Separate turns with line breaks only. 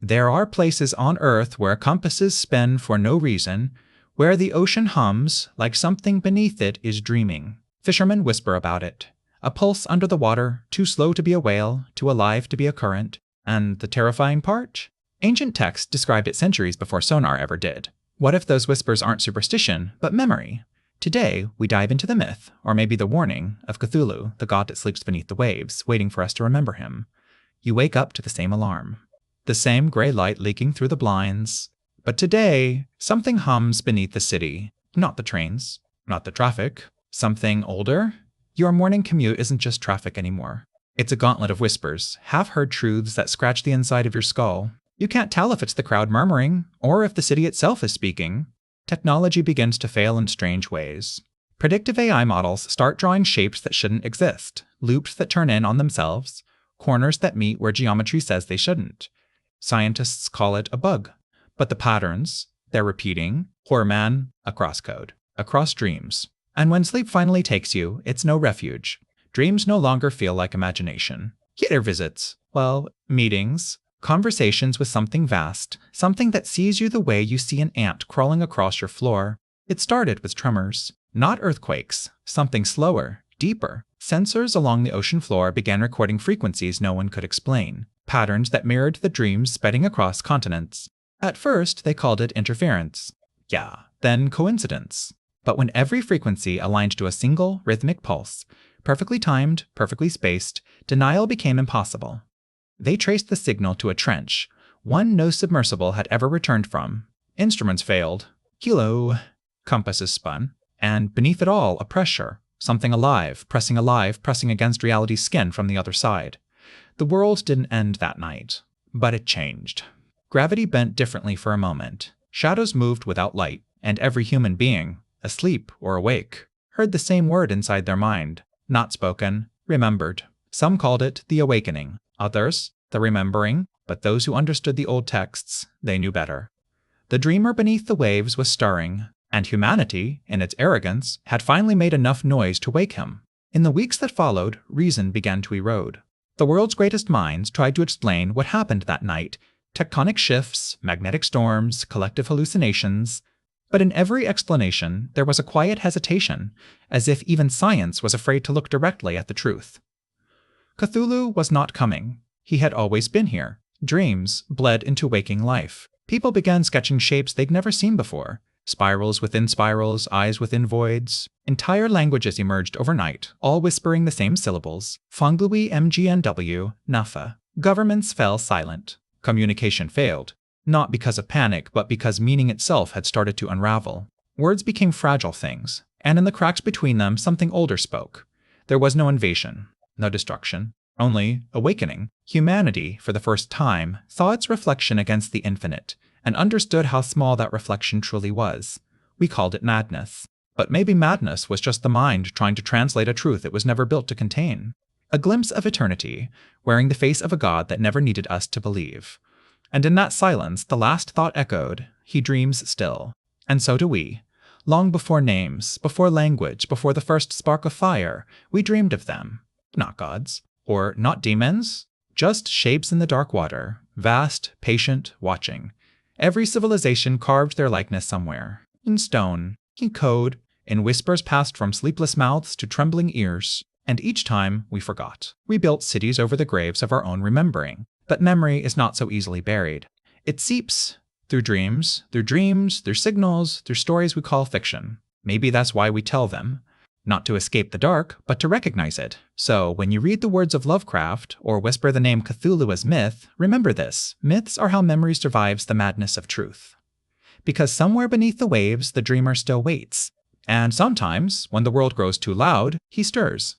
There are places on Earth where compasses spin for no reason, where the ocean hums like something beneath it is dreaming. Fishermen whisper about it. A pulse under the water, too slow to be a whale, too alive to be a current. And the terrifying part? Ancient texts described it centuries before sonar ever did. What if those whispers aren't superstition, but memory? Today, we dive into the myth, or maybe the warning, of Cthulhu, the god that sleeps beneath the waves, waiting for us to remember him. You wake up to the same alarm. The same gray light leaking through the blinds. But today, something hums beneath the city. Not the trains, not the traffic. Something older? Your morning commute isn't just traffic anymore. It's a gauntlet of whispers, half-heard truths that scratch the inside of your skull. You can't tell if it's the crowd murmuring, or if the city itself is speaking. Technology begins to fail in strange ways. Predictive AI models start drawing shapes that shouldn't exist, loops that turn in on themselves, corners that meet where geometry says they shouldn't. Scientists call it a bug. But the patterns, they're repeating. Poor man, across code, across dreams. And when sleep finally takes you, it's no refuge. Dreams no longer feel like imagination. Theater visits, meetings, conversations with something vast, something that sees you the way you see an ant crawling across your floor. It started with tremors, not earthquakes, something slower, deeper. Sensors along the ocean floor began recording frequencies no one could explain, patterns that mirrored the dreams spreading across continents. At first, they called it interference. Then coincidence. But when every frequency aligned to a single rhythmic pulse, perfectly timed, perfectly spaced, denial became impossible. They traced the signal to a trench, one no submersible had ever returned from. Instruments failed. Kilo. Compasses spun. And beneath it all, a pressure. Something alive, pressing against reality's skin from the other side. The world didn't end that night. But it changed. Gravity bent differently for a moment. Shadows moved without light, and every human being, asleep or awake, heard the same word inside their mind. Not spoken, remembered. Some called it the awakening. Others, the remembering, but those who understood the old texts, they knew better. The dreamer beneath the waves was stirring, and humanity, in its arrogance, had finally made enough noise to wake him. In the weeks that followed, reason began to erode. The world's greatest minds tried to explain what happened that night: tectonic shifts, magnetic storms, collective hallucinations. But in every explanation, there was a quiet hesitation, as if even science was afraid to look directly at the truth. Cthulhu was not coming. He had always been here. Dreams bled into waking life. People began sketching shapes they'd never seen before. Spirals within spirals, eyes within voids. Entire languages emerged overnight, all whispering the same syllables. Fonglui MGNW, Nafa. Governments fell silent. Communication failed. Not because of panic, but because meaning itself had started to unravel. Words became fragile things, and in the cracks between them something older spoke. There was no invasion. No destruction, only awakening. Humanity, for the first time, saw its reflection against the infinite, and understood how small that reflection truly was. We called it madness. But maybe madness was just the mind trying to translate a truth it was never built to contain. A glimpse of eternity, wearing the face of a god that never needed us to believe. And in that silence, the last thought echoed, he dreams still. And so do we. Long before names, before language, before the first spark of fire, we dreamed of them. Not gods, or not demons, just shapes in the dark water, vast, patient, watching. Every civilization carved their likeness somewhere, in stone, in code, in whispers passed from sleepless mouths to trembling ears, and each time we forgot. We built cities over the graves of our own remembering, but memory is not so easily buried. It seeps through dreams, through signals, through stories we call fiction. Maybe that's why we tell them. Not to escape the dark, but to recognize it. So, when you read the words of Lovecraft, or whisper the name Cthulhu as myth, remember this: myths are how memory survives the madness of truth. Because somewhere beneath the waves, the dreamer still waits. And sometimes, when the world grows too loud, he stirs.